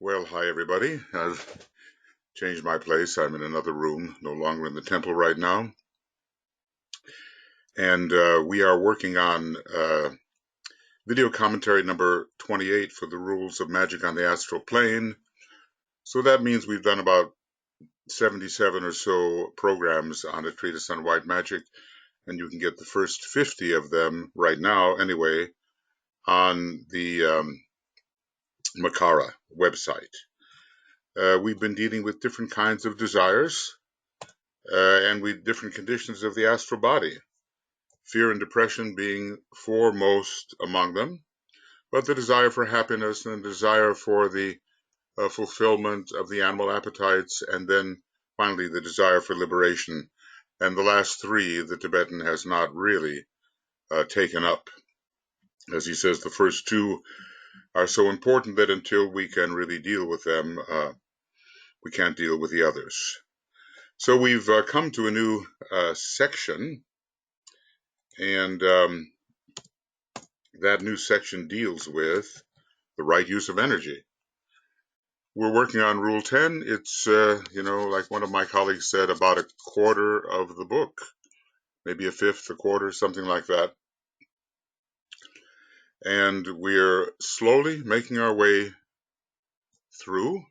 Well, hi everybody. I've changed my place. I'm in another room, no longer in the temple right now. And we are working on video commentary number 28 for the rules of magic on the astral plane. So that means we've done about 77 or so programs on a treatise on white magic, and you can get the first 50 of them right now anyway on the Makara website. We've been dealing with different kinds of desires and with different conditions of the astral body, fear and depression being foremost among them, but the desire for happiness and the desire for the fulfillment of the animal appetites, and then finally the desire for liberation. And the last three, the Tibetan has not really taken up. As he says, the first two are so important that until we can really deal with them, we can't deal with the others. So we've come to a new section, and that new section deals with the right use of energy. We're working on Rule 10. It's, like one of my colleagues said, about a quarter of the book, maybe a fifth, a quarter, something like that. And we're slowly making our way through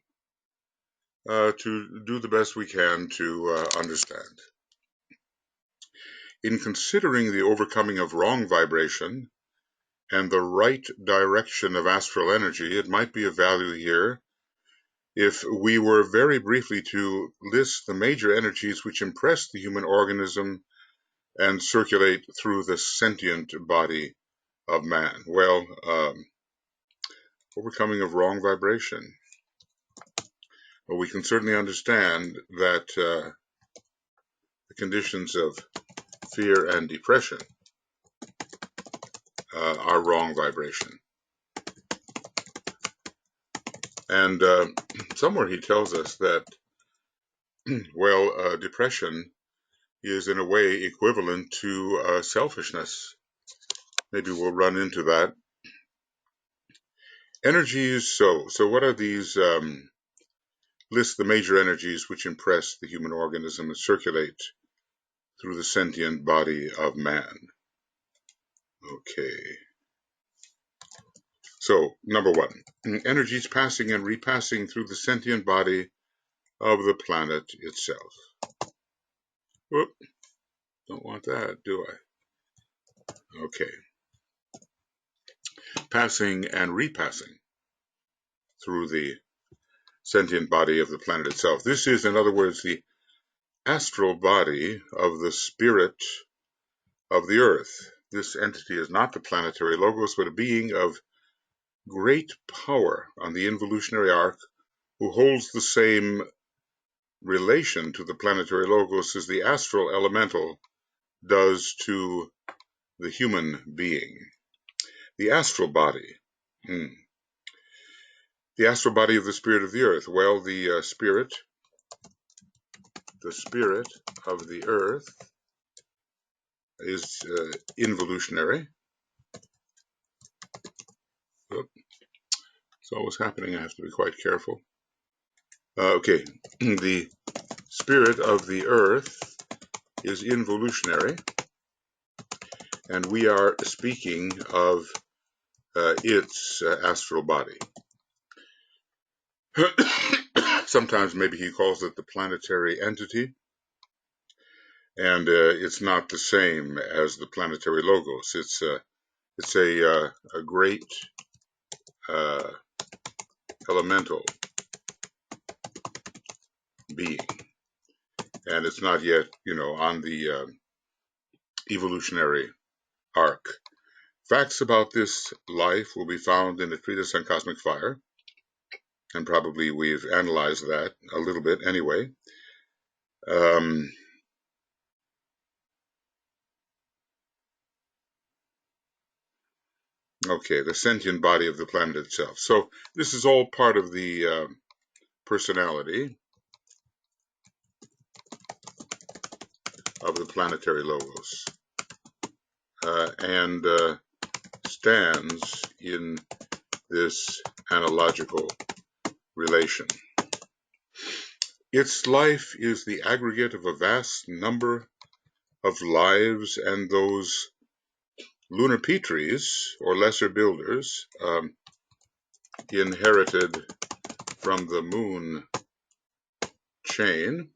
to do the best we can to understand. In considering the overcoming of wrong vibration and the right direction of astral energy, it might be of value here if we were very briefly to list the major energies which impress the human organism and circulate through the sentient body of man. Well, overcoming of wrong vibration. Well, we can certainly understand that the conditions of fear and depression are wrong vibration. And somewhere he tells us that, depression is in a way equivalent to selfishness. Maybe we'll run into that. Energies, so what are these? List the major energies which impress the human organism and circulate through the sentient body of man. Okay. So, number one, energies passing and repassing through the sentient body of the planet itself. Whoop, don't want that, do I? Okay. Passing and repassing through the sentient body of the planet itself. This is, in other words, the astral body of the spirit of the earth. This entity is not the planetary logos, but a being of great power on the involutionary arc who holds the same relation to the planetary logos as the astral elemental does to the human being. The astral body. The astral body of the spirit of the earth. Well, the spirit of the earth is involutionary. It's always happening. I have to be quite careful. Okay, the spirit of the earth is involutionary, and we are speaking of its astral body. Sometimes maybe he calls it the planetary entity, and it's not the same as the planetary logos. It's a great elemental being, and it's not yet, on the evolutionary arc. Facts about this life will be found in a treatise on cosmic fire, and probably we've analyzed that a little bit anyway. Okay, the sentient body of the planet itself. So this is all part of the personality of the planetary logos, and stands in this analogical relation. Its life is the aggregate of a vast number of lives, and those lunar Petries, or lesser builders, inherited from the moon chain,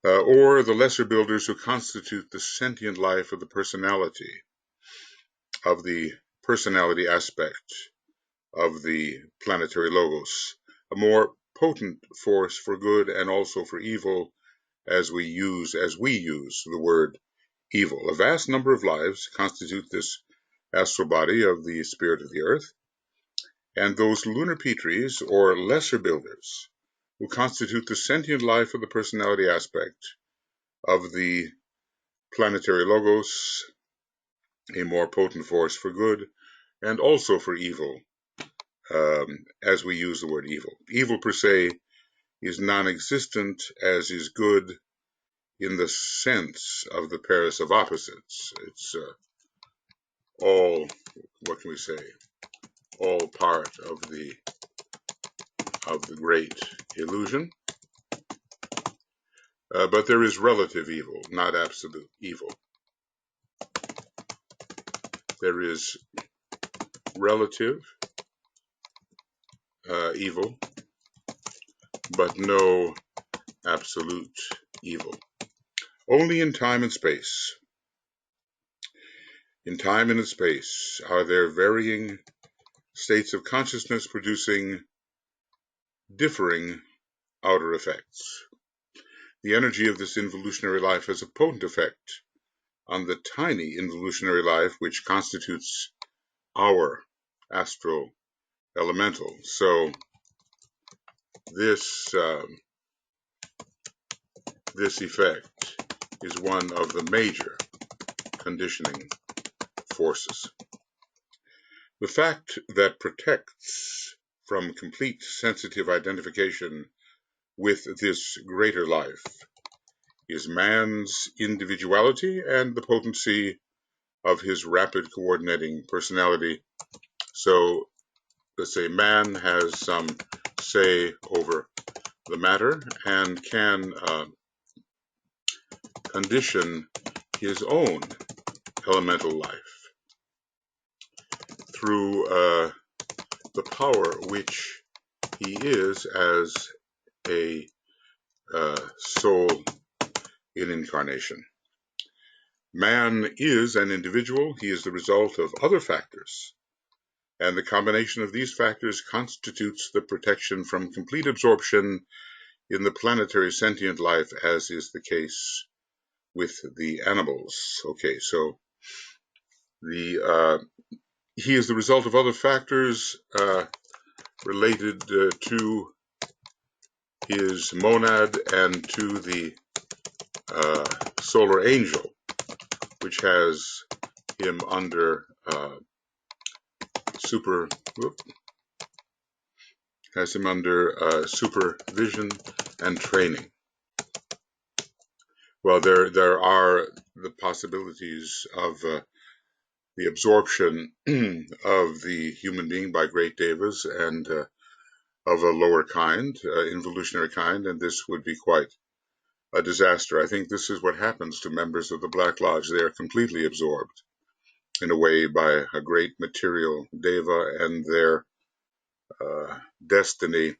or the lesser builders who constitute the sentient life of the personality aspect of the planetary logos, a more potent force for good and also for evil, as we use the word evil. A vast number of lives constitute this astral body of the spirit of the earth, and those lunar Petries, or lesser builders, who constitute the sentient life of the personality aspect of the planetary logos, a more potent force for good and also for evil, as we use the word evil. Evil per se is non-existent, as is good in the sense of the Paris of opposites. It's all, what can we say, all part of the great illusion. But there is relative evil, not absolute evil. There is relative evil, but no absolute evil. Only in time and space. In time and in space are there varying states of consciousness producing differing outer effects. The energy of this involutionary life has a potent effect on the tiny involutionary life which constitutes our astral elemental. So this effect is one of the major conditioning forces. The fact that protects from complete sensitive identification with this greater life is man's individuality and the potency of his rapid coordinating personality. So let's say man has some say over the matter and can condition his own elemental life through the power which he is as a soul in incarnation. Man is an individual. He is the result of other factors, and the combination of these factors constitutes the protection from complete absorption in the planetary sentient life, as is the case with the animals. Okay, so he is the result of other factors related to his monad and to the solar angel, which has him under supervision and training. Well, there are the possibilities of the absorption of the human being by great devas and of a lower kind, involutionary kind, and this would be quite a disaster. I think this is what happens to members of the Black Lodge. They are completely absorbed in a way by a great material deva, and their destiny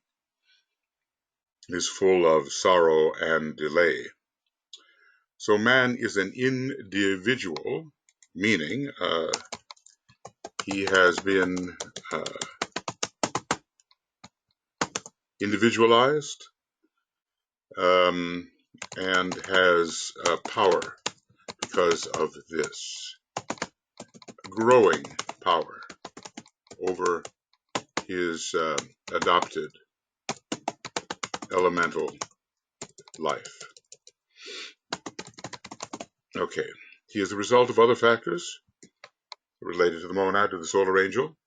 is full of sorrow and delay. So man is an individual, meaning he has been individualized and has power because of this, growing power over his adopted elemental life. Okay, he is the result of other factors related to the monad, to the solar angel,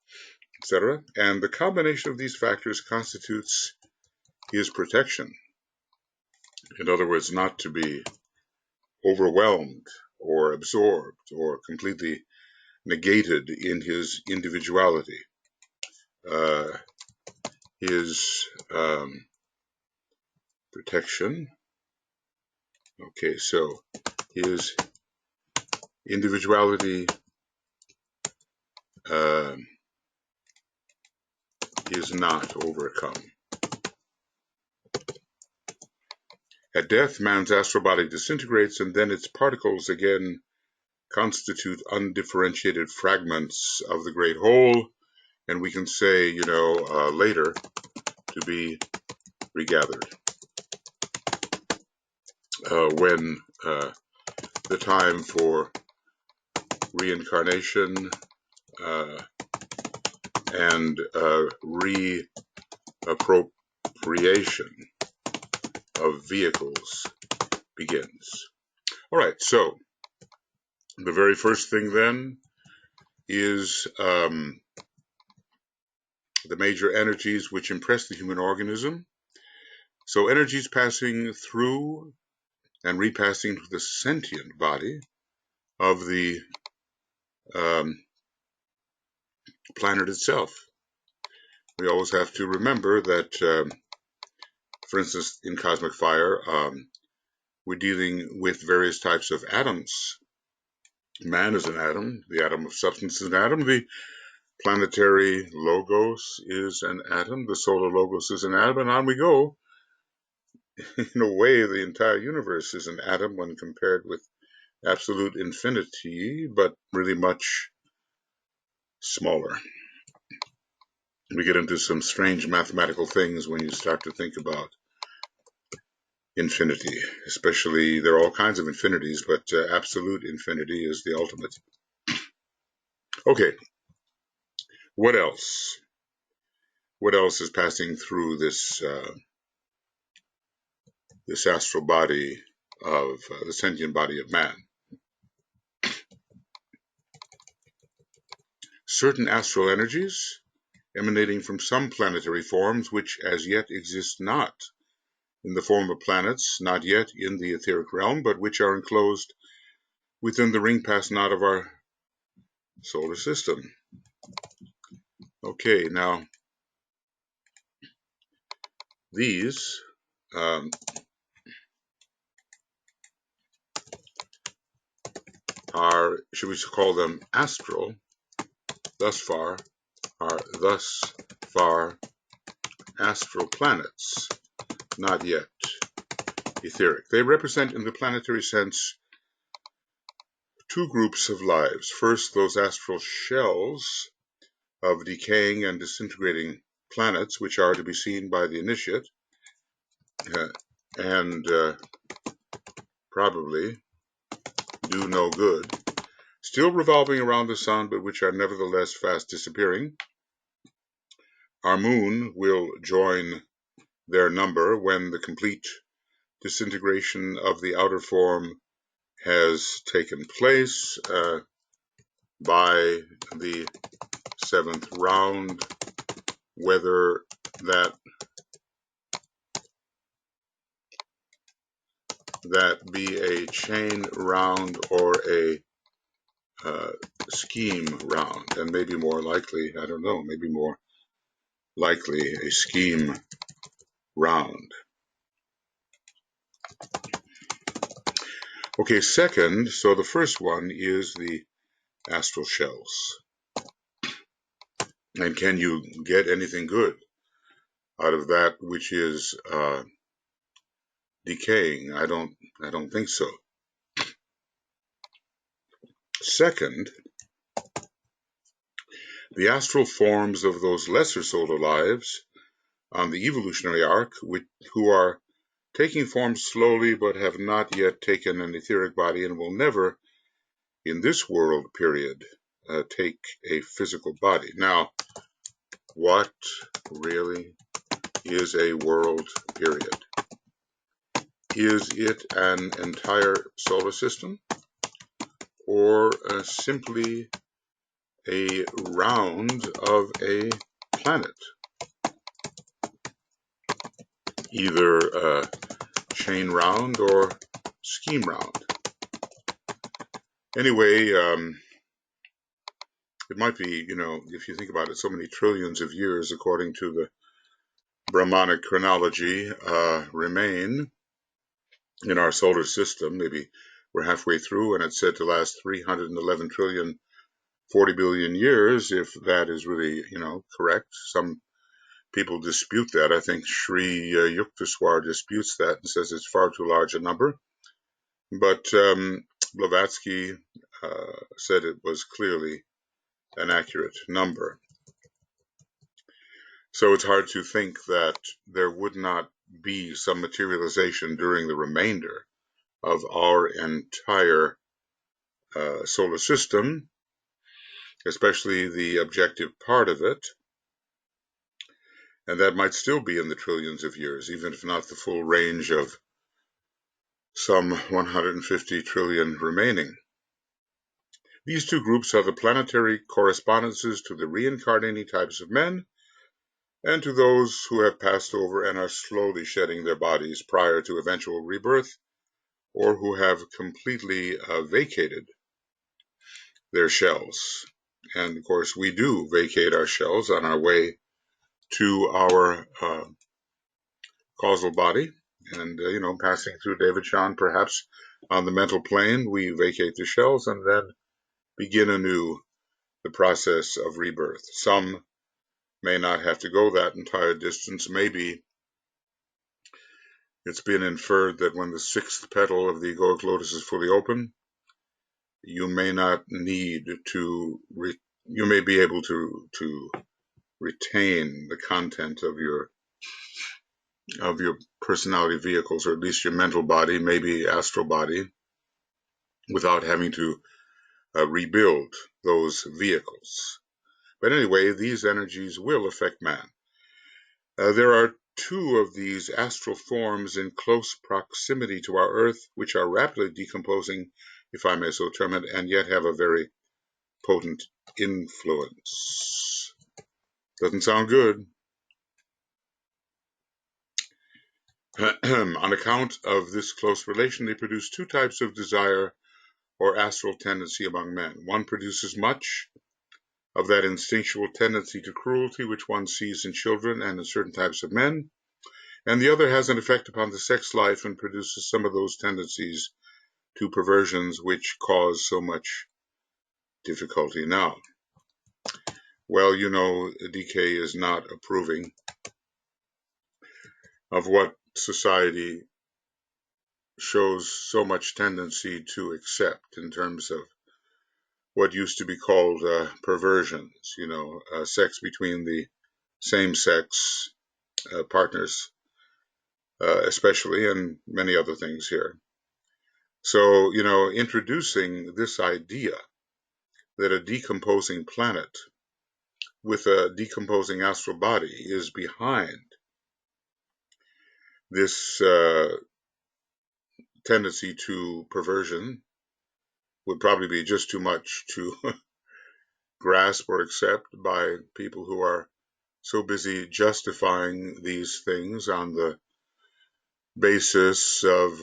etc. And the combination of these factors constitutes his protection. In other words, not to be overwhelmed or absorbed or completely negated in his individuality, his protection. Okay, so his individuality is not overcome. At death, man's astral body disintegrates, and then its particles again constitute undifferentiated fragments of the great whole, and we can say, later to be regathered. When the time for reincarnation and reappropriation of vehicles begins. All right, so the very first thing then is the major energies which impress the human organism. So energies passing through and repassing to the sentient body of the planet itself. We always have to remember that, for instance, in cosmic fire, we're dealing with various types of atoms. Man is an atom. The atom of substance is an atom. The planetary logos is an atom. The solar logos is an atom. And on we go. In a way, the entire universe is an atom when compared with absolute infinity, but really much smaller. We get into some strange mathematical things when you start to think about infinity. Especially, there are all kinds of infinities, but absolute infinity is the ultimate. Okay, what else? What else is passing through this this astral body of the sentient body of man? Certain astral energies emanating from some planetary forms which as yet exist not in the form of planets, not yet in the etheric realm, but which are enclosed within the ring pass knot of our solar system. Okay, now these are, should we call them astral, thus far astral planets, not yet etheric. They represent in the planetary sense two groups of lives. First, those astral shells of decaying and disintegrating planets, which are to be seen by the initiate, and probably do no good, still revolving around the sun, but which are nevertheless fast disappearing. Our moon will join their number when the complete disintegration of the outer form has taken place by the 7th round, whether that be a chain round or a scheme round, and maybe more likely, I don't know, maybe more likely a scheme round. Okay, second, so the first one is the astral shells. And can you get anything good out of that which is decaying? I don't think so. Second, the astral forms of those lesser solar lives on the evolutionary arc, who are taking form slowly but have not yet taken an etheric body and will never, in this world period, take a physical body. Now, what really is a world period? Is it an entire solar system, or simply a round of a planet? Either chain round or scheme round. Anyway, it might be, if you think about it, so many trillions of years, according to the Brahmanic chronology, remain in our solar system. Maybe we're halfway through, and it's said to last 311 trillion, 40 billion years, if that is really, correct. Some people dispute that. I think Sri Yukteswar disputes that and says it's far too large a number. But Blavatsky said it was clearly an accurate number. So it's hard to think that there would not be some materialization during the remainder of our entire solar system, especially the objective part of it. And that might still be in the trillions of years, even if not the full range of some 150 trillion remaining. These two groups are the planetary correspondences to the reincarnating types of men and to those who have passed over and are slowly shedding their bodies prior to eventual rebirth, or who have completely vacated their shells. And of course, we do vacate our shells on our way to our causal body, and passing through David Sean, perhaps on the mental plane, we vacate the shells and then begin anew the process of rebirth. Some may not have to go that entire distance. Maybe it's been inferred that when the sixth petal of the egoic lotus is fully open, you may not need to, you may be able to retain the content of your personality vehicles, or at least your mental body, maybe astral body, without having to rebuild those vehicles. But anyway, these energies will affect man. There are two of these astral forms in close proximity to our Earth, which are rapidly decomposing, if I may so term it, and yet have a very potent influence. Doesn't sound good. On account of this close relation, they produce two types of desire or astral tendency among men. One produces much of that instinctual tendency to cruelty which one sees in children and in certain types of men, and the other has an effect upon the sex life and produces some of those tendencies to perversions which cause so much difficulty now. Well, DK is not approving of what society shows so much tendency to accept in terms of what used to be called perversions, sex between the same-sex partners, especially, and many other things here. So, introducing this idea that a decomposing planet with a decomposing astral body is behind this tendency to perversion would probably be just too much to grasp or accept by people who are so busy justifying these things on the basis of,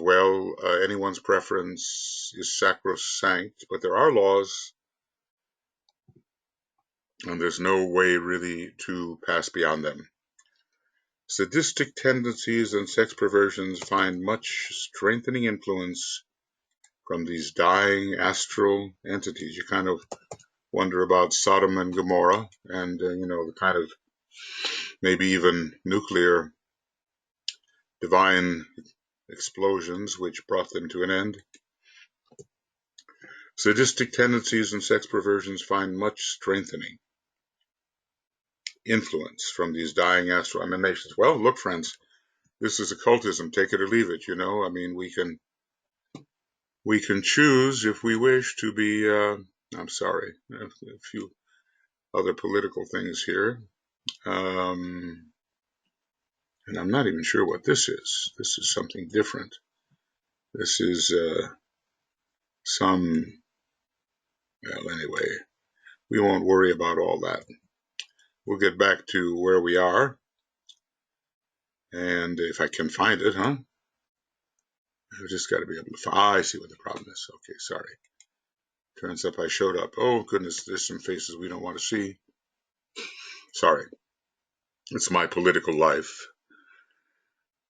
anyone's preference is sacrosanct, but there are laws, and there's no way really to pass beyond them. Sadistic tendencies and sex perversions find much strengthening influence from these dying astral entities. You kind of wonder about Sodom and Gomorrah and, the kind of maybe even nuclear divine explosions which brought them to an end. Sadistic tendencies and sex perversions find much strengthening influence from these dying astral emanations. Well, look, friends, this is occultism. Take it or leave it. I mean, we can choose if we wish to be. I'm sorry, a few other political things here, and I'm not even sure what this is. This is something different. This is well, anyway, we won't worry about all that. We'll get back to where we are. And if I can find it, I've just got to be able to find. I see what the problem is. Okay, sorry. Turns up I showed up. Oh, goodness, there's some faces we don't want to see. Sorry. It's my political life.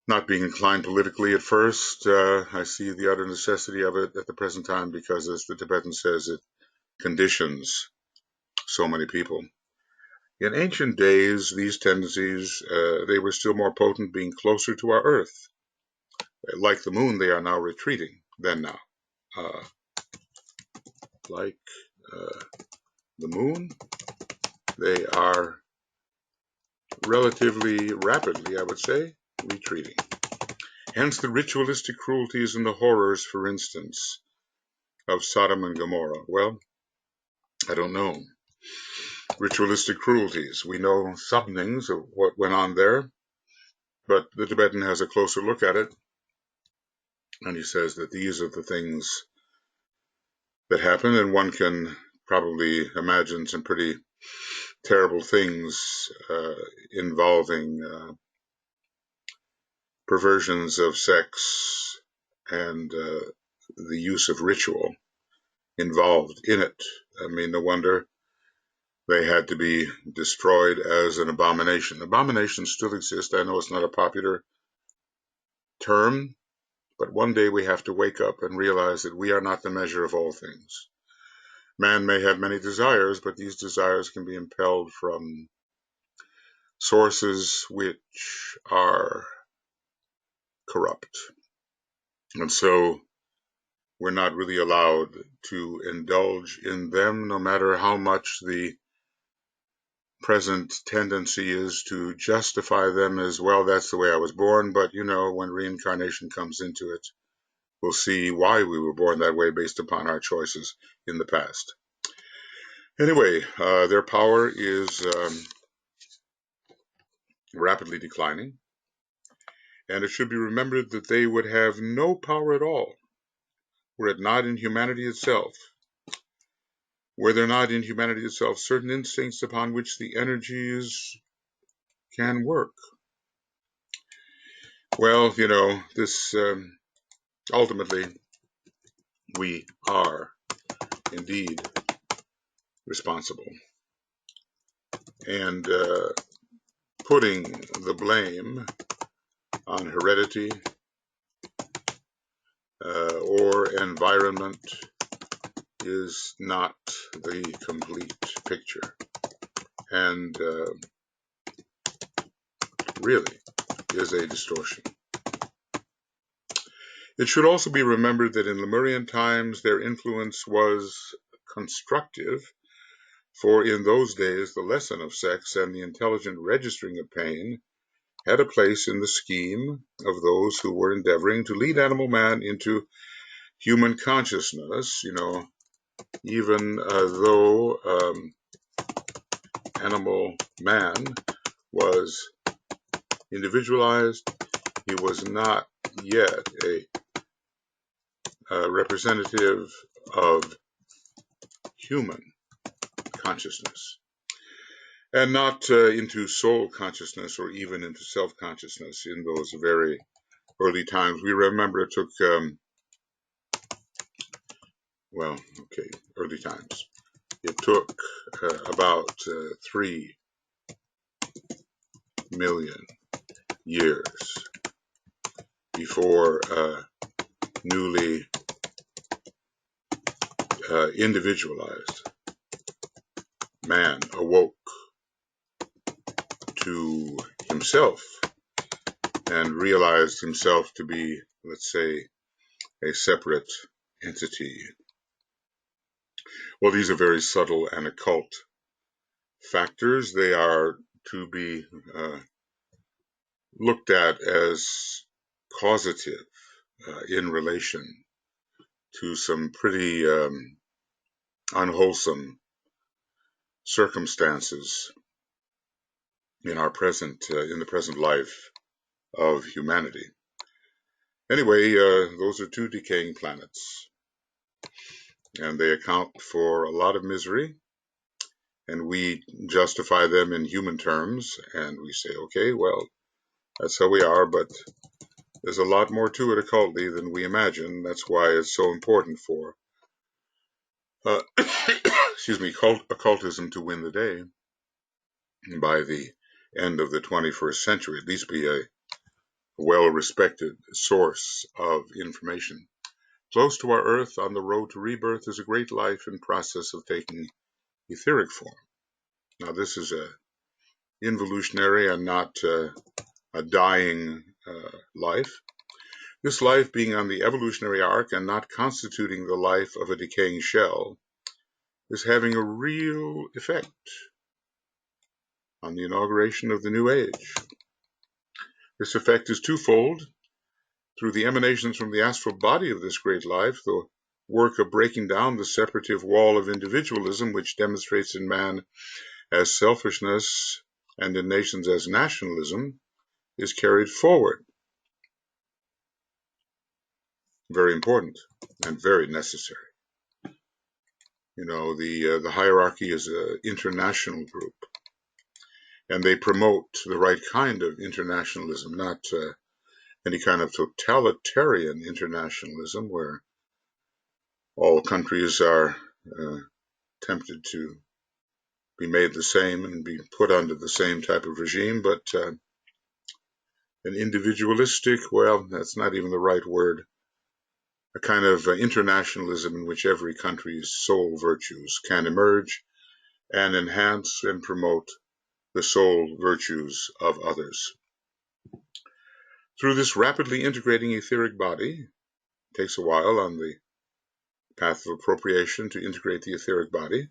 Not being inclined politically at first, I see the utter necessity of it at the present time because, as the Tibetan says, it conditions so many people. In ancient days, these tendencies, they were still more potent being closer to our Earth. Like the moon, they are now retreating than now. Like the moon, they are relatively rapidly, I would say, retreating. Hence the ritualistic cruelties and the horrors, for instance, of Sodom and Gomorrah. Well, I don't know. Ritualistic cruelties. We know some things of what went on there, but the Tibetan has a closer look at it, and he says that these are the things that happen, and one can probably imagine some pretty terrible things involving perversions of sex and the use of ritual involved in it. I mean, no wonder they had to be destroyed as an abomination. Abominations still exist. I know it's not a popular term, but one day we have to wake up and realize that we are not the measure of all things. Man may have many desires, but these desires can be impelled from sources which are corrupt. And so we're not really allowed to indulge in them, no matter how much the present tendency is to justify them as, well, that's the way I was born. But, you know, when reincarnation comes into it, we'll see why we were born that way based upon our choices in the past. Anyway, their power is rapidly declining. And it should be remembered that they would have no power at all were it not in humanity itself. Were there not in humanity itself certain instincts upon which the energies can work? Well, you know, this ultimately we are indeed responsible. And putting the blame on heredity or environment is not the complete picture, and really is a distortion. It should also be remembered that in Lemurian times their influence was constructive, for in those days the lesson of sex and the intelligent registering of pain had a place in the scheme of those who were endeavoring to lead animal man into human consciousness, you know, even though animal man was individualized, he was not yet a representative of human consciousness, and not into soul consciousness or even into self-consciousness in those very early times. We remember it took, early times. It took about 3 million years before newly individualized man awoke to himself and realized himself to be, let's say, a separate entity. Well, these are very subtle and occult factors. They are to be looked at as causative in relation to some pretty unwholesome circumstances in our present, in the present life of humanity. Anyway, those are 2 decaying planets, and they account for a lot of misery, and we justify them in human terms, and we say, okay, well, that's how we are, but there's a lot more to it occultly than we imagine. That's why it's so important for excuse me, occultism to win the day by the end of the 21st century, at least be a well-respected source of information. Close to our Earth, on the road to rebirth, is a great life in process of taking etheric form. Now, this is a involutionary and not a dying life. This life being on the evolutionary arc and not constituting the life of a decaying shell is having a real effect on the inauguration of the new age. This effect is twofold. Through the emanations from the astral body of this great life, the work of breaking down the separative wall of individualism, which demonstrates in man as selfishness and in nations as nationalism, is carried forward. Very important and very necessary. You know, the hierarchy is an international group, and they promote the right kind of internationalism, not any kind of totalitarian internationalism where all countries are tempted to be made the same and be put under the same type of regime, but an individualistic, well, that's not even the right word, a kind of internationalism in which every country's soul virtues can emerge and enhance and promote the soul virtues of others. Through this rapidly integrating etheric body, it takes a while on the path of appropriation to integrate the etheric body,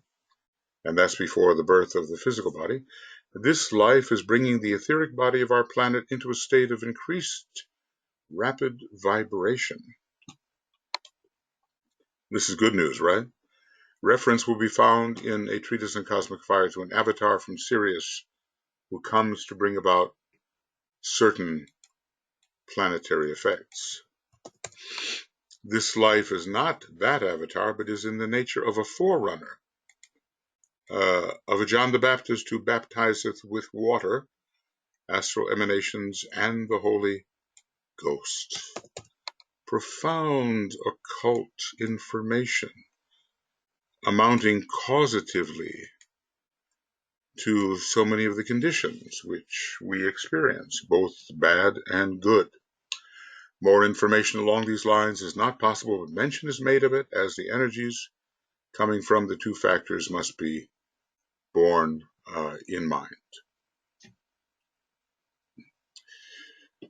and that's before the birth of the physical body. This life is bringing the etheric body of our planet into a state of increased rapid vibration. This is good news, right? Reference will be found in a treatise on cosmic fire to an avatar from Sirius who comes to bring about certain planetary effects. This life is not that avatar, but is in the nature of a forerunner, of a John the Baptist who baptizeth with water, astral emanations, and the Holy Ghost. Profound occult information amounting causatively to so many of the conditions which we experience, both bad and good. More information along these lines is not possible, but mention is made of it as the energies coming from the two factors must be borne in mind.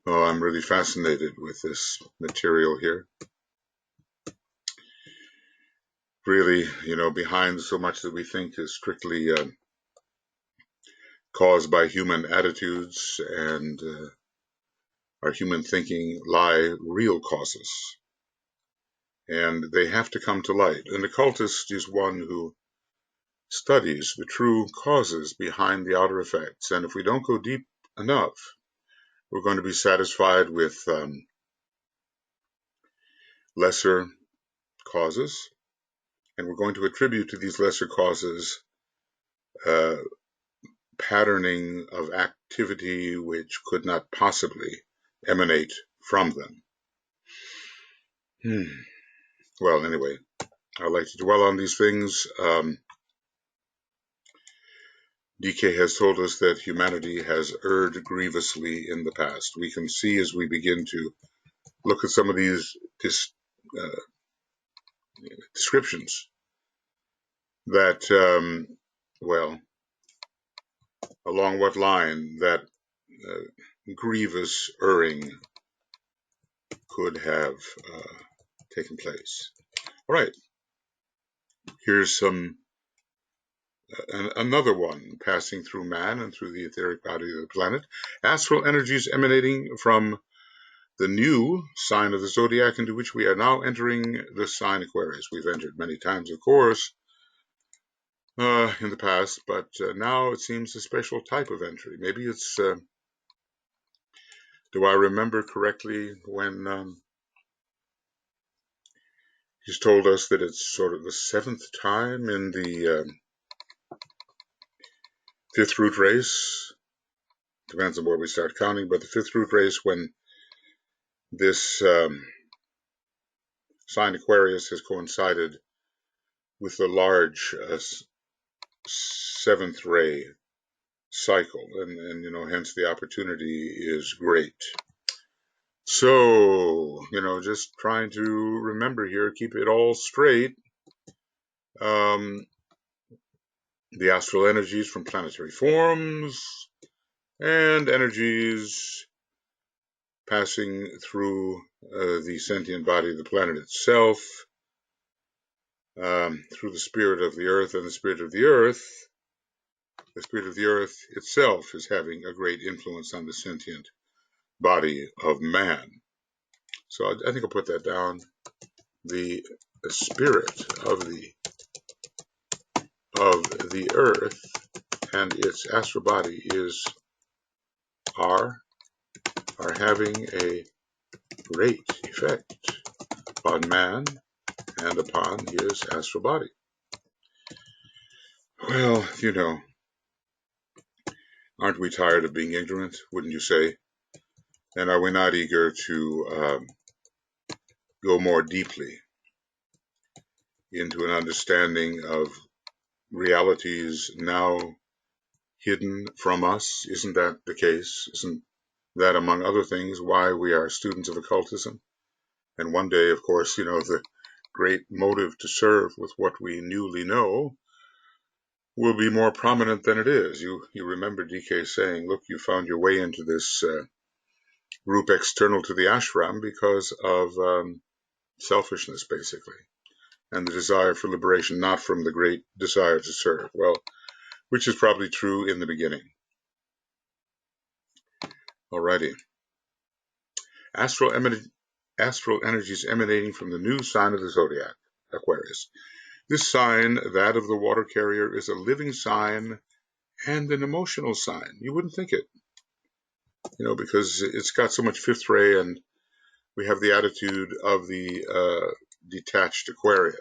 Oh, I'm really fascinated with this material here. Really, you know, behind so much that we think is strictly caused by human attitudes and our human thinking lie real causes. And they have to come to light. An occultist is one who studies the true causes behind the outer effects. And if we don't go deep enough, we're going to be satisfied with lesser causes. And we're going to attribute to these lesser causes patterning of activity which could not possibly emanate from them. Well, anyway, I like to dwell on these things. DK has told us that humanity has erred grievously in the past. We can see as we begin to look at some of these descriptions that, well, along what line that grievous erring could have taken place. All right, here's another one passing through man and through the etheric body of the planet. Astral energies emanating from the new sign of the zodiac into which we are now entering, the sign Aquarius. We've entered many times, of course, in the past, but now it seems a special type of entry. Maybe it's, do I remember correctly when he's told us that it's sort of the 7th time in the 5th root race? Depends on where we start counting, but the 5th root race, when this sign Aquarius has coincided with the large seventh ray cycle, and hence the opportunity is great. So, just trying to remember here, keep it all straight. The astral energies from planetary forms and energies passing through the sentient body of the planet itself, through the spirit of the earth, and the spirit of the earth itself is having a great influence on the sentient body of man. So I think I'll put that down. The spirit of the earth and its astral body are having a great effect on man and upon his astral body. Well, aren't we tired of being ignorant, wouldn't you say? And are we not eager to go more deeply into an understanding of realities now hidden from us? Isn't that the case? Isn't that, among other things, why we are students of occultism? And one day, of course, the great motive to serve with what we newly know will be more prominent than it is. You remember DK saying, look, you found your way into this group external to the ashram because of selfishness, basically, and the desire for liberation, not from the great desire to serve. Well, which is probably true in the beginning. Alrighty. Astral energies emanating from the new sign of the zodiac, Aquarius. This sign, that of the water carrier, is a living sign and an emotional sign. You wouldn't think it, because it's got so much fifth ray, and we have the attitude of the detached Aquarian.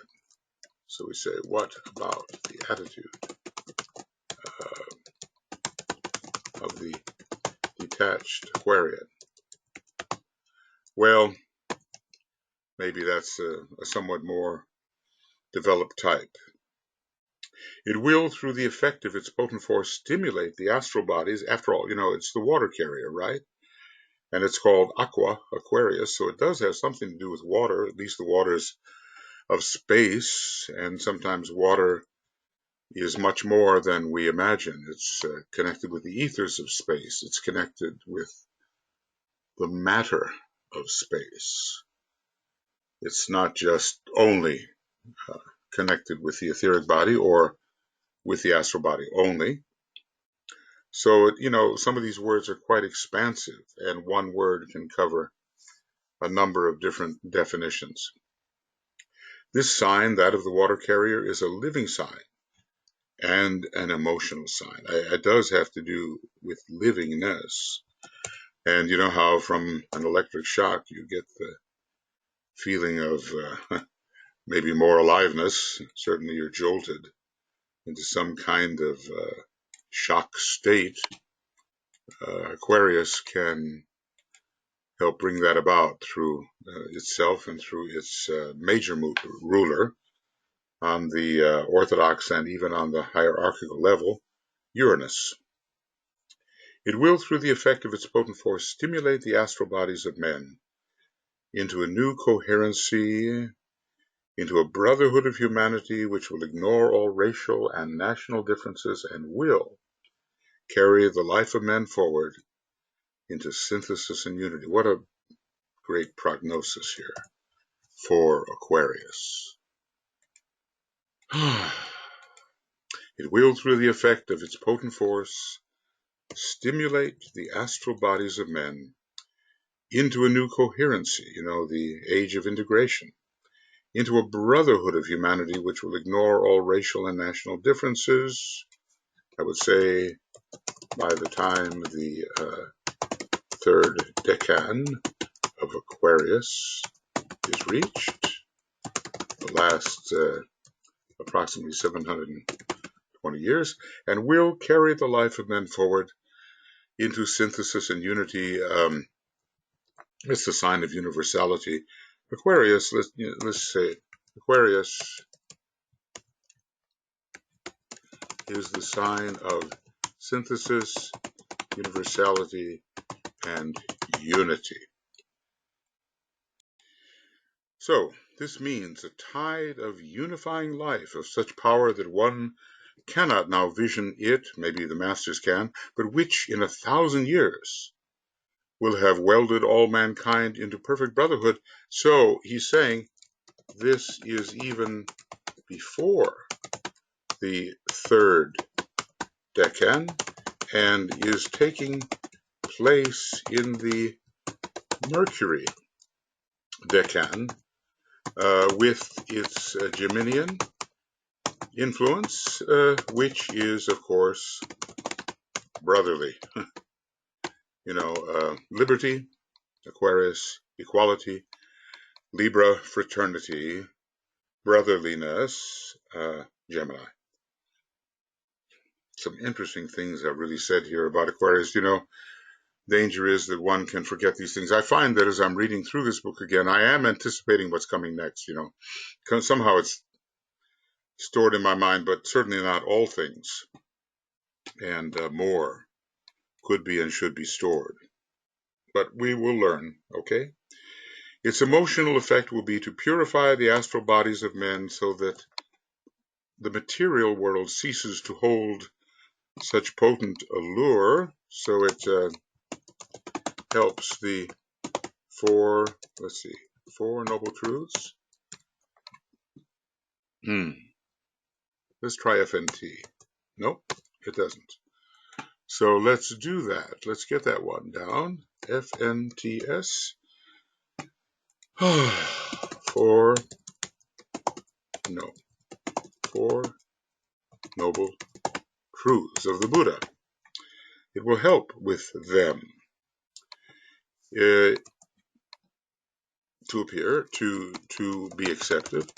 So we say, what about the attitude of the detached Aquarian? Well, maybe that's a somewhat more developed type. It will, through the effect of its potent force, stimulate the astral bodies. After all, it's the water carrier, right? And it's called Aqua, Aquarius, so it does have something to do with water, at least the waters of space, and sometimes water is much more than we imagine. It's connected with the ethers of space. It's connected with the matter of space. It's not just only connected with the etheric body or with the astral body only. So, some of these words are quite expansive, and one word can cover a number of different definitions. This sign, that of the water carrier, is a living sign and an emotional sign. It does have to do with livingness. And you know how from an electric shock you get the feeling of maybe more aliveness. Certainly you're jolted into some kind of shock state. Aquarius can help bring that about through itself and through its major ruler on the orthodox and even on the hierarchical level, Uranus. It will, through the effect of its potent force, stimulate the astral bodies of men into a new coherency, into a brotherhood of humanity which will ignore all racial and national differences and will carry the life of men forward into synthesis and unity. What a great prognosis here for Aquarius. It will, through the effect of its potent force, stimulate the astral bodies of men into a new coherency, the age of integration, into a brotherhood of humanity which will ignore all racial and national differences. I would say by the time the third decan of Aquarius is reached, the last approximately 720 years, and will carry the life of men forward into synthesis and unity. It's the sign of universality. Aquarius, let's say Aquarius is the sign of synthesis, universality, and unity. So, this means a tide of unifying life of such power that one cannot now vision it, maybe the masters can, but which in 1,000 years will have welded all mankind into perfect brotherhood. So he's saying this is even before the third decan and is taking place in the Mercury decan with its Geminian influence, which is, of course, brotherly. Liberty, Aquarius, equality, Libra, fraternity, brotherliness, Gemini. Some interesting things I've really said here about Aquarius. Danger is that one can forget these things. I find that as I'm reading through this book again, I am anticipating what's coming next, because somehow it's stored in my mind, but certainly not all things. And more could be and should be stored. But we will learn, okay? Its emotional effect will be to purify the astral bodies of men so that the material world ceases to hold such potent allure. So it helps the four noble truths. Let's try FNT. Nope, it doesn't. So let's do that. Let's get that one down. FNTS. Four noble truths of the Buddha. It will help with them to appear, to be accepted.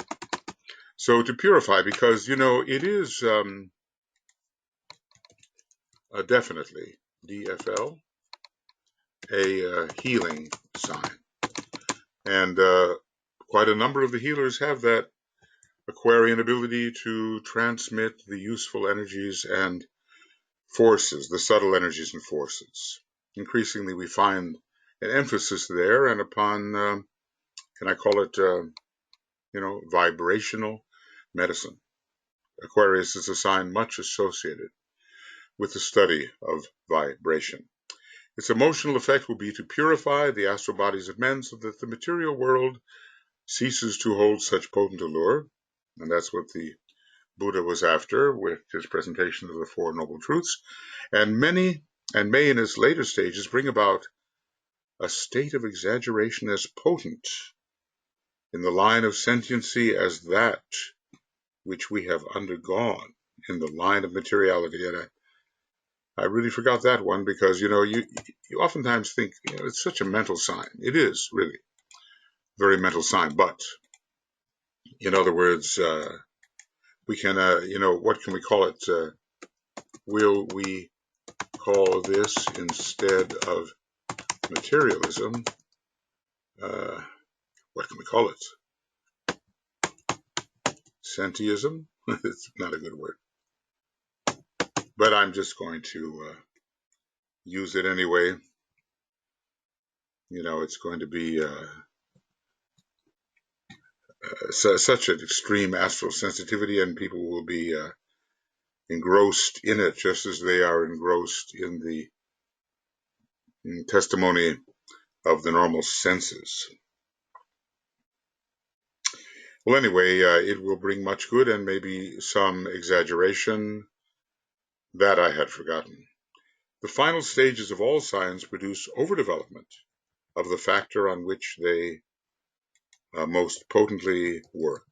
So to purify, because, it is definitely, DFL, a healing sign. And quite a number of the healers have that Aquarian ability to transmit the useful energies and forces, the subtle energies and forces. Increasingly, we find an emphasis there and upon, can I call it, vibrational medicine. Aquarius is a sign much associated with the study of vibration. Its emotional effect will be to purify the astral bodies of men so that the material world ceases to hold such potent allure. And that's what the Buddha was after with his presentation of the Four Noble Truths. And may in its later stages bring about a state of exaggeration as potent in the line of sentiency as that which we have undergone in the line of materiality. And I really forgot that one because, you oftentimes think, it's such a mental sign. It is really a very mental sign. But, in other words, we can, what can we call it? Will we call this, instead of materialism, what can we call it? Sentiism? It's not a good word. But I'm just going to use it anyway. It's going to be such an extreme astral sensitivity, and people will be engrossed in it just as they are engrossed in the testimony of the normal senses. Well, anyway, it will bring much good and maybe some exaggeration that I had forgotten. The final stages of all signs produce overdevelopment of the factor on which they most potently work.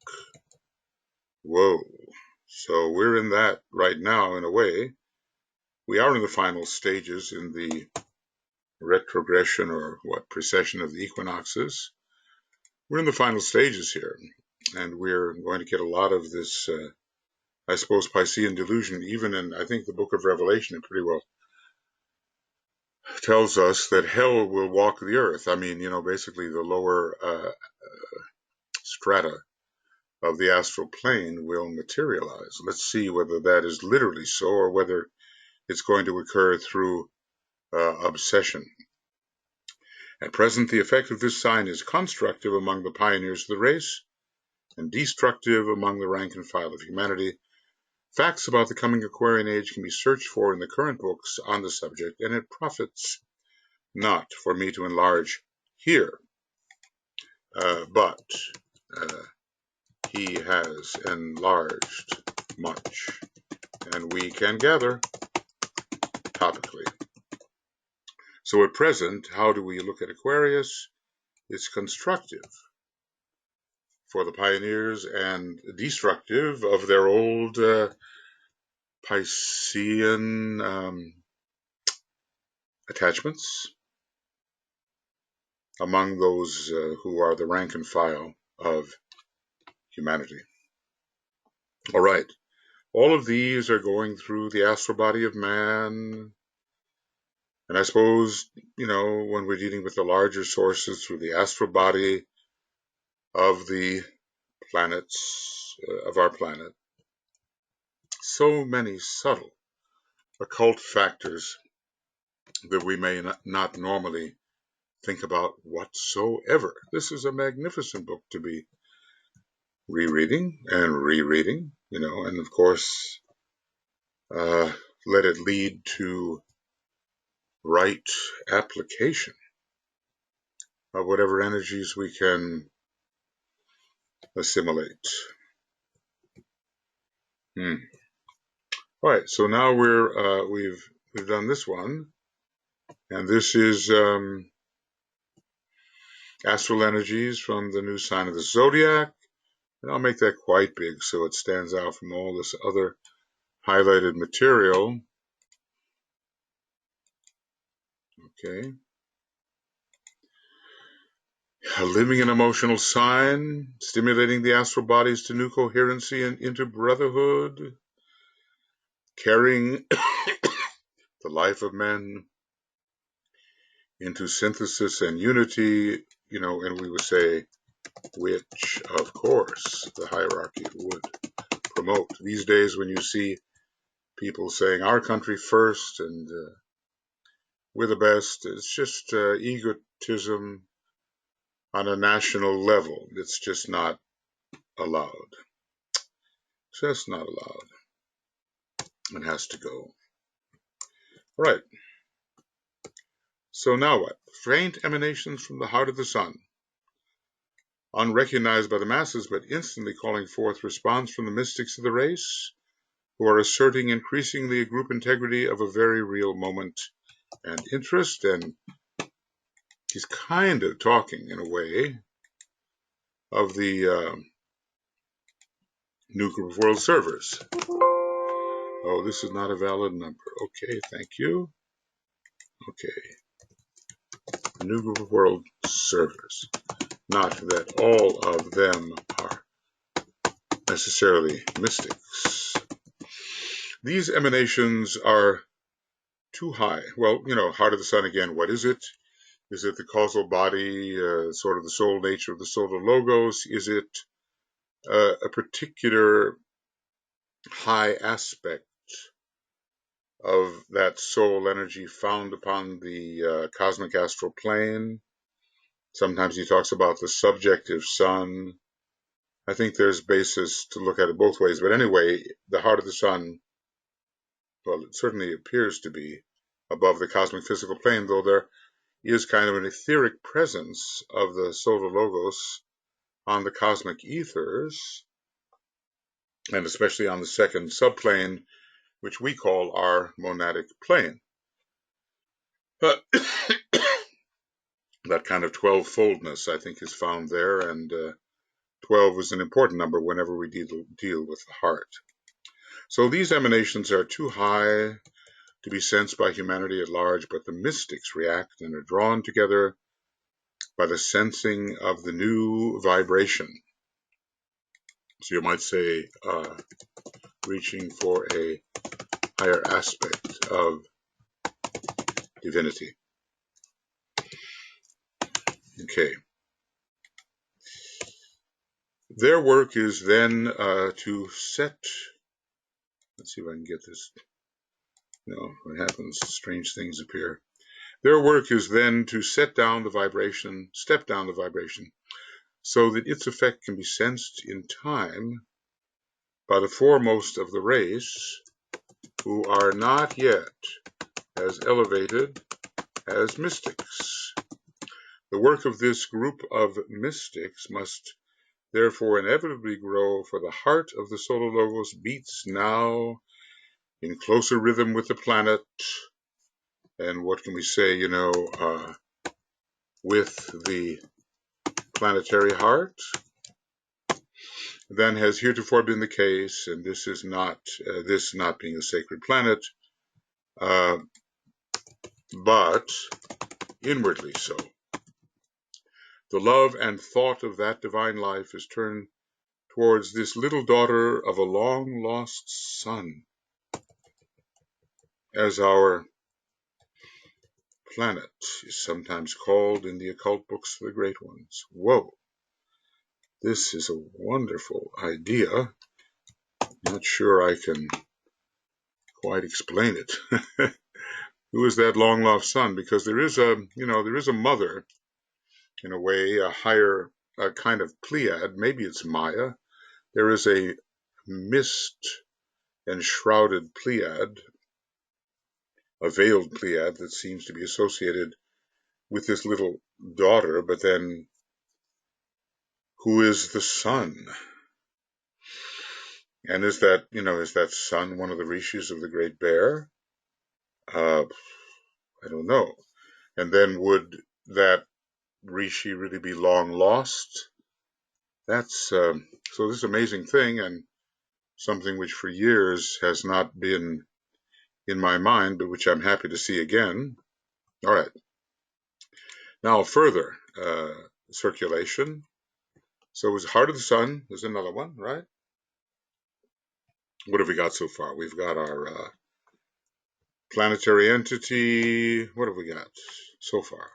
Whoa. So we're in that right now, in a way. We are in the final stages in the retrogression or precession of the equinoxes. We're in the final stages here, and we're going to get a lot of this, I suppose, Piscean delusion. Even in, I think, the book of Revelation, it pretty well tells us that hell will walk the earth. I mean, basically the lower strata of the astral plane will materialize. Let's see whether that is literally so or whether it's going to occur through obsession. At present, the effect of this sign is constructive among the pioneers of the race and destructive among the rank and file of humanity. Facts about the coming Aquarian age can be searched for in the current books on the subject, and it profits not for me to enlarge here. But he has enlarged much, and we can gather topically. So at present, how do we look at Aquarius? It's constructive for the pioneers and destructive of their old Piscean attachments among those who are the rank and file of humanity. All right, all of these are going through the astral body of man, and I suppose, when we're dealing with the larger sources through the astral body of the planets, of our planet, so many subtle occult factors that we may not normally think about whatsoever. This is a magnificent book to be rereading and rereading, and of course, let it lead to right application of whatever energies we can assimilate. All right, so now we've done this one, and this is astral energies from the new sign of the zodiac, and I'll make that quite big so it stands out from all this other highlighted material. Okay. A living and emotional sign, stimulating the astral bodies to new coherency and into brotherhood, carrying the life of men into synthesis and unity, and we would say, which, of course, the hierarchy would promote. These days, when you see people saying our country first and we're the best, it's just egotism on a national level. It's just not allowed. Just not allowed. It has to go. All right. So now what? Faint emanations from the heart of the sun, unrecognized by the masses, but instantly calling forth response from the mystics of the race, who are asserting increasingly a group integrity of a very real moment and interest. And he's kind of talking, in a way, of the new group of world servers. Oh, this is not a valid number. Okay, thank you. Okay. A new group of world servers. Not that all of them are necessarily mystics. These emanations are too high. Well, heart of the sun again, what is it? Is it the causal body, sort of the soul nature of the solar logos? Is it a particular high aspect of that soul energy found upon the cosmic astral plane? Sometimes he talks about the subjective sun. I think there's basis to look at it both ways. But anyway, the heart of the sun, well, it certainly appears to be above the cosmic physical plane, though there is kind of an etheric presence of the solar logos on the cosmic ethers, and especially on the second subplane, which we call our monadic plane. But that kind of 12-foldness, I think, is found there, and 12 is an important number whenever we deal with the heart. So these emanations are too high to be sensed by humanity at large, but the mystics react and are drawn together by the sensing of the new vibration. So you might say, reaching for a higher aspect of divinity. Okay. Their work is then to set, let's see if I can get this. No, what happens? Strange things appear. Their work is then to step down the vibration, so that its effect can be sensed in time by the foremost of the race, who are not yet as elevated as mystics. The work of this group of mystics must therefore inevitably grow, for the heart of the Solar Logos beats now in closer rhythm with the planet. And what can we say, with the planetary heart than has heretofore been the case, and this is not, this not being a sacred planet, but inwardly so. The love and thought of that divine life is turned towards this little daughter of a long-lost sun, as our planet is sometimes called in the occult books of the great ones. Whoa, this is a wonderful idea. Not sure I can quite explain it. Who is that long-lost son? Because there is a mother, in a way, a higher, a kind of Pleiad. Maybe it's Maya. There is a mist-enshrouded Pleiad, a veiled Pleiad that seems to be associated with this little daughter, but then who is the sun? And is that sun one of the rishis of the Great Bear? I don't know. And then would that rishi really be long lost? That's so this amazing thing, and something which for years has not been in my mind, but which I'm happy to see again. All right. Now further circulation. So it was Heart of the Sun. There's another one, right? What have we got so far? We've got our planetary entity. What have we got so far?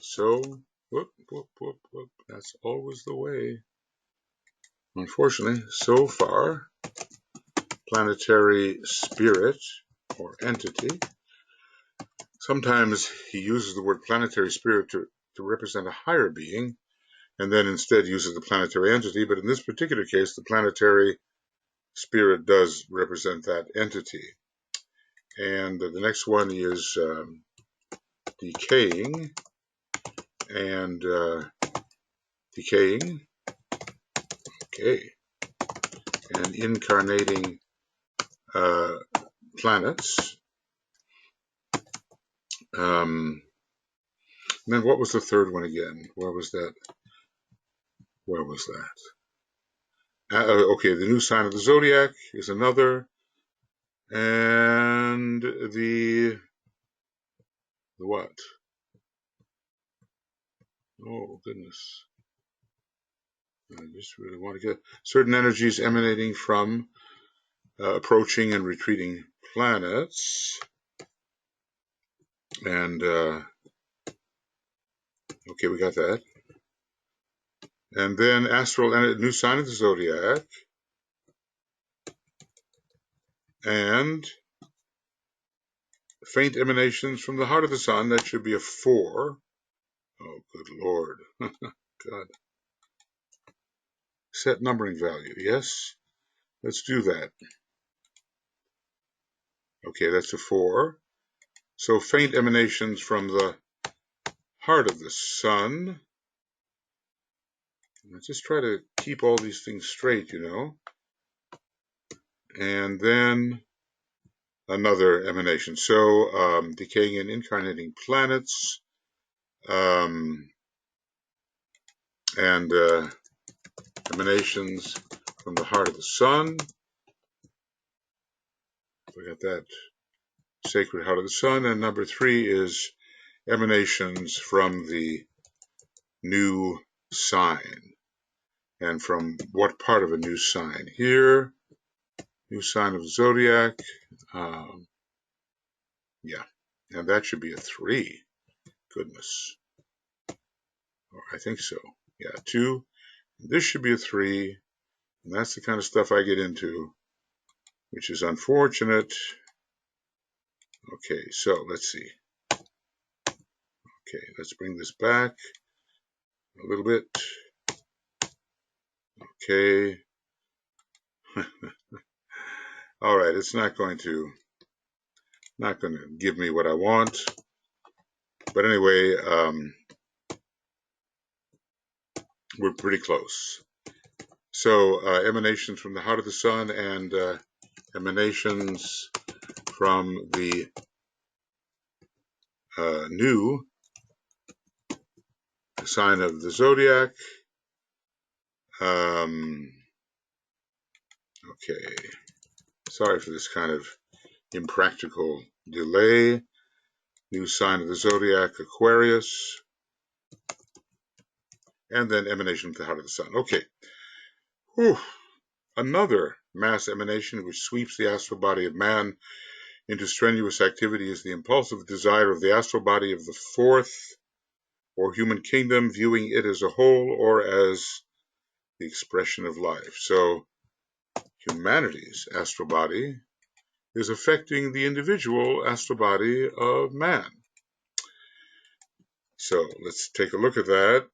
So, whoop, that's always the way. Unfortunately, so far, planetary spirit or entity. Sometimes he uses the word planetary spirit to represent a higher being, and then instead uses the planetary entity. But in this particular case, the planetary spirit does represent that entity. And the next one is decaying and decaying. Okay. And incarnating planets. And then what was the third one again? Where was that? Okay, the new sign of the zodiac is another. And the what? Oh, goodness. I just really want to get certain energies emanating from approaching and retreating planets. And, okay, we got that. And then astral, new sign of the zodiac. And faint emanations from the heart of the sun. That should be a 4. Oh, good Lord. God. Set numbering value. Yes. Let's do that. Okay, that's a 4. So faint emanations from the heart of the sun. Let's just try to keep all these things straight, And then another emanation. So decaying and incarnating planets. And emanations from the heart of the sun. We got that sacred heart of the sun. And number 3 is emanations from the new sign. And from what part of a new sign? Here, new sign of the zodiac. Yeah, and that should be a 3. Goodness. I think so. Yeah, 2. This should be a 3. And that's the kind of stuff I get into, which is unfortunate. Okay, so let's see. Okay, let's bring this back a little bit. Okay. All right, it's not going to give me what I want. But anyway, we're pretty close. So emanations from the heart of the sun and emanations from the new sign of the zodiac. Okay, sorry for this kind of impractical delay. New sign of the zodiac, Aquarius, and then emanation from the heart of the sun. Okay. Whew. Another mass emanation which sweeps the astral body of man into strenuous activity is the impulsive desire of the astral body of the fourth or human kingdom, viewing it as a whole or as the expression of life. So humanity's astral body is affecting the individual astral body of man. So let's take a look at that,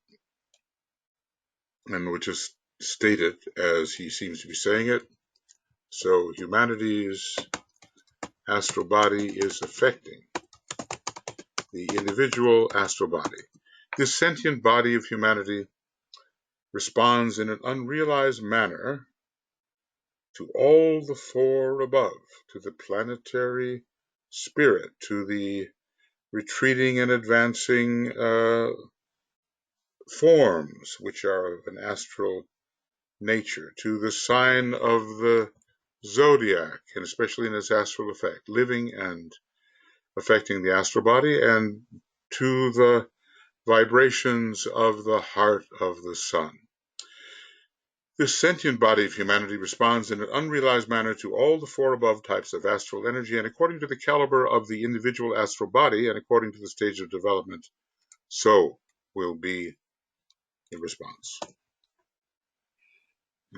and we'll just state it as he seems to be saying it. So humanity's astral body is affecting the individual astral body. This sentient body of humanity responds in an unrealized manner to all the four above, to the planetary spirit, to the retreating and advancing forms which are of an astral nature, to the sign of the zodiac, and especially in its astral effect, living and affecting the astral body, and to the vibrations of the heart of the sun. This sentient body of humanity responds in an unrealized manner to all the four above types of astral energy, and according to the caliber of the individual astral body and according to the stage of development, so will be the response.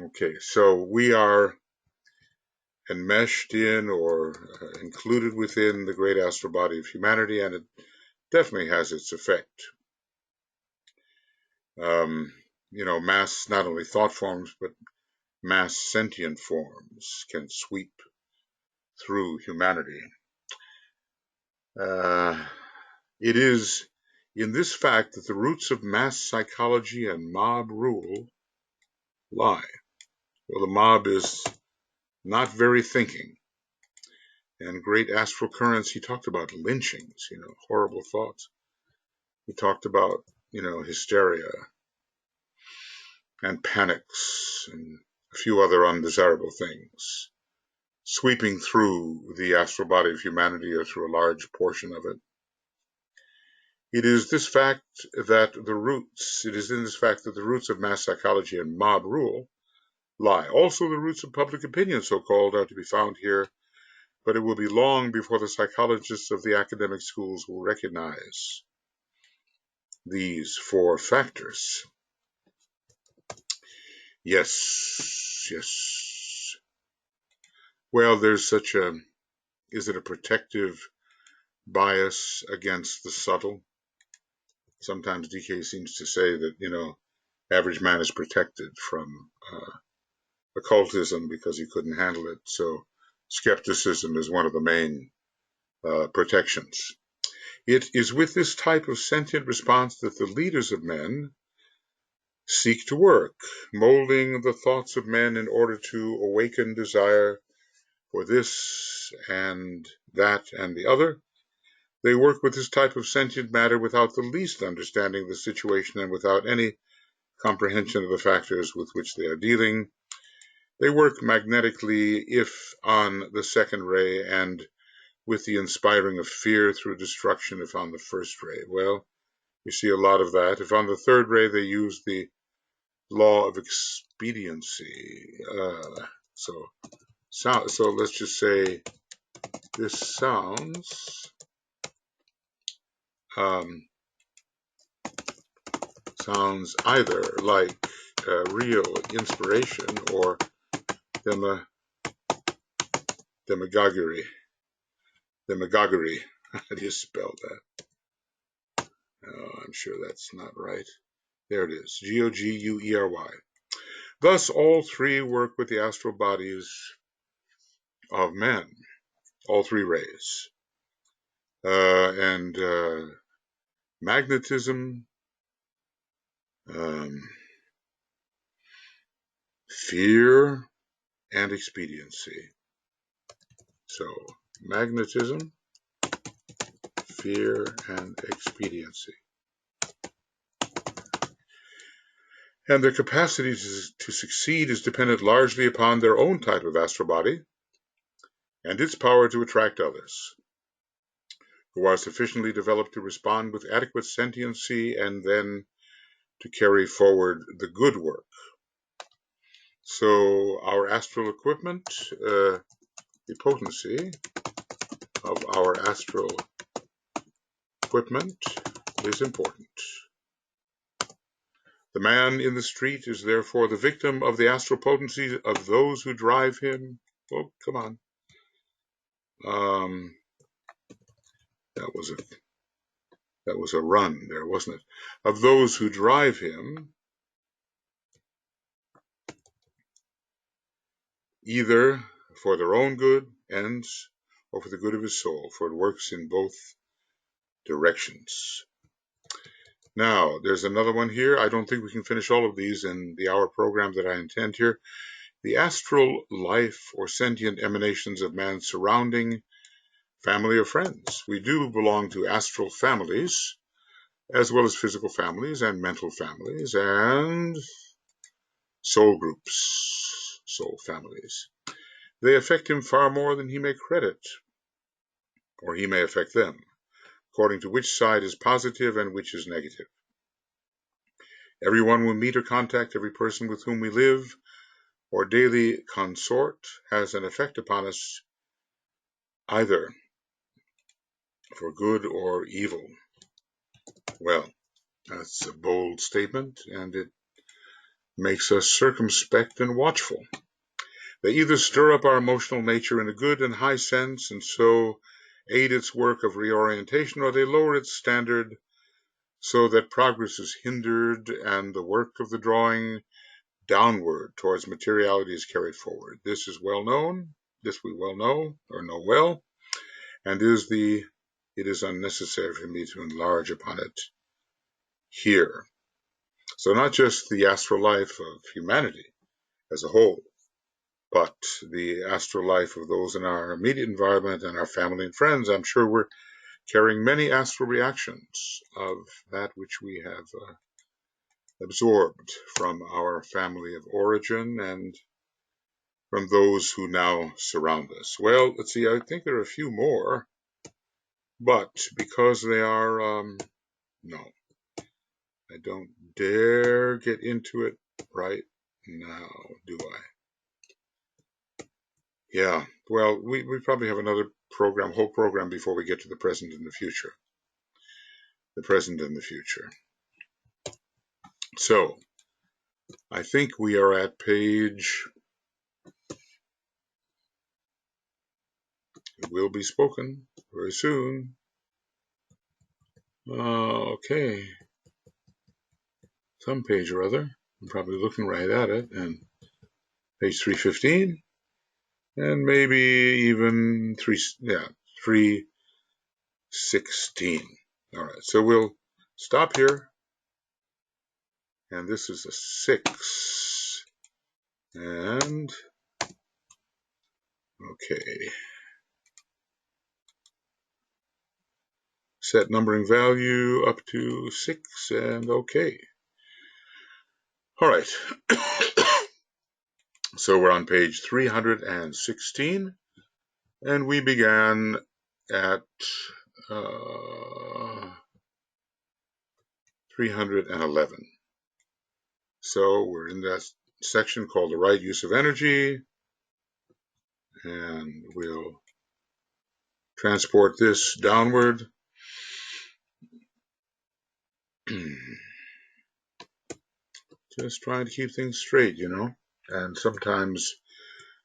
Okay, so we are enmeshed in or included within the great astral body of humanity, and it definitely has its effect. Mass, not only thought forms, but mass sentient forms can sweep through humanity. It is in this fact that the roots of mass psychology and mob rule lie. Well, the mob is not very thinking. And great astral currents, he talked about lynchings, horrible thoughts. He talked about, hysteria and panics and a few other undesirable things sweeping through the astral body of humanity or through a large portion of it. It is in this fact that the roots of mass psychology and mob rule lie. Also, the roots of public opinion, so-called, are to be found here, but it will be long before the psychologists of the academic schools will recognize these four factors. Yes. Well, there's is it a protective bias against the subtle? Sometimes DK seems to say that, average man is protected from occultism because he couldn't handle it. So skepticism is one of the main protections. It is with this type of sentient response that the leaders of men seek to work, molding the thoughts of men in order to awaken desire for this and that and the other. They work with this type of sentient matter without the least understanding of the situation and without any comprehension of the factors with which they are dealing. They work magnetically if on the second ray, and with the inspiring of fear through destruction if on the first ray. Well, you see a lot of that. If on the third ray they use the law of expediency. So let's just say this sounds sounds either like real inspiration or demagoguery. Demagoguery. How do you spell that? Oh, I'm sure that's not right. There it is. G-O-G-U-E-R-Y. Thus, all three work with the astral bodies of men, all three rays. And magnetism, fear, and expediency. So, magnetism, fear, and expediency. And their capacity to succeed is dependent largely upon their own type of astral body and its power to attract others, who are sufficiently developed to respond with adequate sentiency and then to carry forward the good work. So our astral equipment, the potency of our astral equipment is important. The man in the street is therefore the victim of the astral potency of those who drive him. Oh, come on. That was a run there, wasn't it? Of those who drive him, either for their own good ends or for the good of his soul, for it works in both directions. Now, there's another one here. I don't think we can finish all of these in the hour program that I intend here. The astral life or sentient emanations of man's surrounding family or friends. We do belong to astral families, as well as physical families and mental families and soul groups, soul families. They affect him far more than he may credit, or he may affect them, according to which side is positive and which is negative. Everyone we meet or contact, every person with whom we live or daily consort has an effect upon us, either for good or evil. Well, that's a bold statement, and it makes us circumspect and watchful. They either stir up our emotional nature in a good and high sense, and so aid its work of reorientation, or they lower its standard so that progress is hindered and the work of the drawing downward towards materiality is carried forward. This is well known, this we well know, or know well, and it is unnecessary for me to enlarge upon it here. So not just the astral life of humanity as a whole, but the astral life of those in our immediate environment and our family and friends. I'm sure we're carrying many astral reactions of that which we have absorbed from our family of origin and from those who now surround us. Well, let's see, I think there are a few more, but because they are, no, I don't dare get into it right now, do I? Yeah, well, we probably have another whole program before we get to the present and the future. The present and the future. So, I think we are at page, it will be spoken very soon. Okay, some page or other. I'm probably looking right at it, and page 315, and maybe even 316. All right, so we'll stop here, and this is a 6, and okay. Set numbering value up to 6, and okay. All right. So we're on page 316, and we began at 311. So we're in that section called the right use of energy, and we'll transport this downward. just trying to keep things straight, and sometimes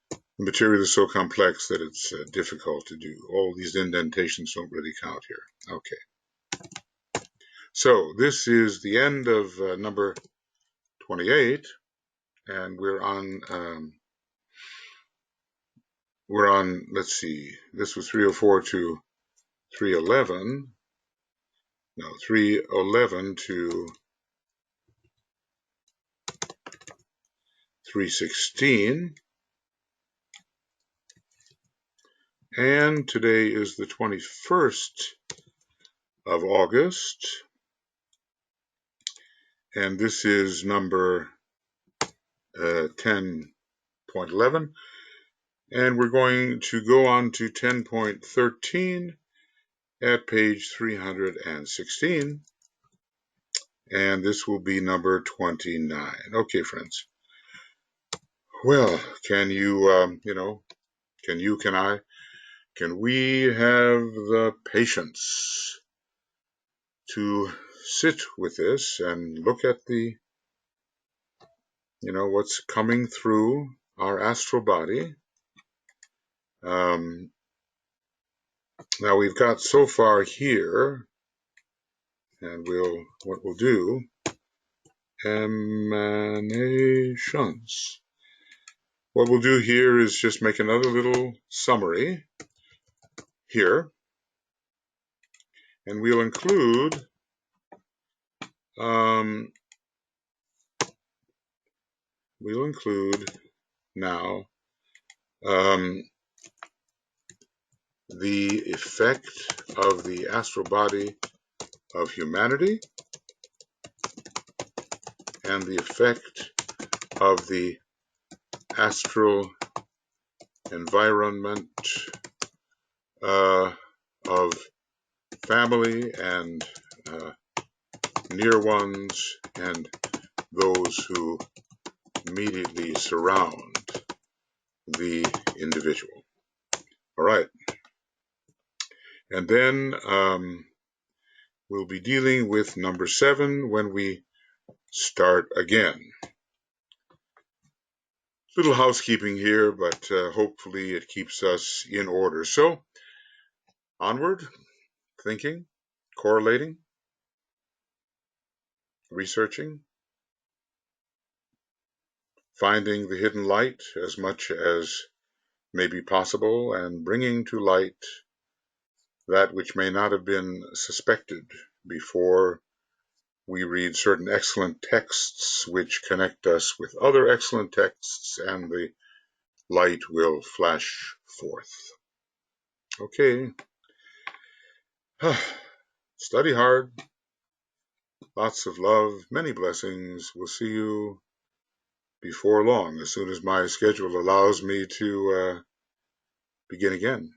the material is so complex that it's difficult to do. All these indentations don't really count here. Okay. So this is the end of number 28, and we're on, let's see, this was 304 to 311. No, 311 to 316. And today is the 21st of August. And this is number 10.11. And we're going to go on to 10.13 at page 316. And this will be number 29. Okay, friends. Well, can we have the patience to sit with this and look at the, what's coming through our astral body? Now we've got so far here, and what we'll do, emanations. What we'll do here is just make another little summary here, and we'll include now the effect of the astral body of humanity and the effect of the astral environment of family and near ones and those who immediately surround the individual. All right. And then we'll be dealing with number 7 when we start again. Little housekeeping here, but hopefully it keeps us in order. So, onward, thinking, correlating, researching, finding the hidden light as much as may be possible, and bringing to light that which may not have been suspected before we read certain excellent texts which connect us with other excellent texts, and the light will flash forth. Okay. Study hard. Lots of love, many blessings. We'll see you before long, as soon as my schedule allows me to begin again.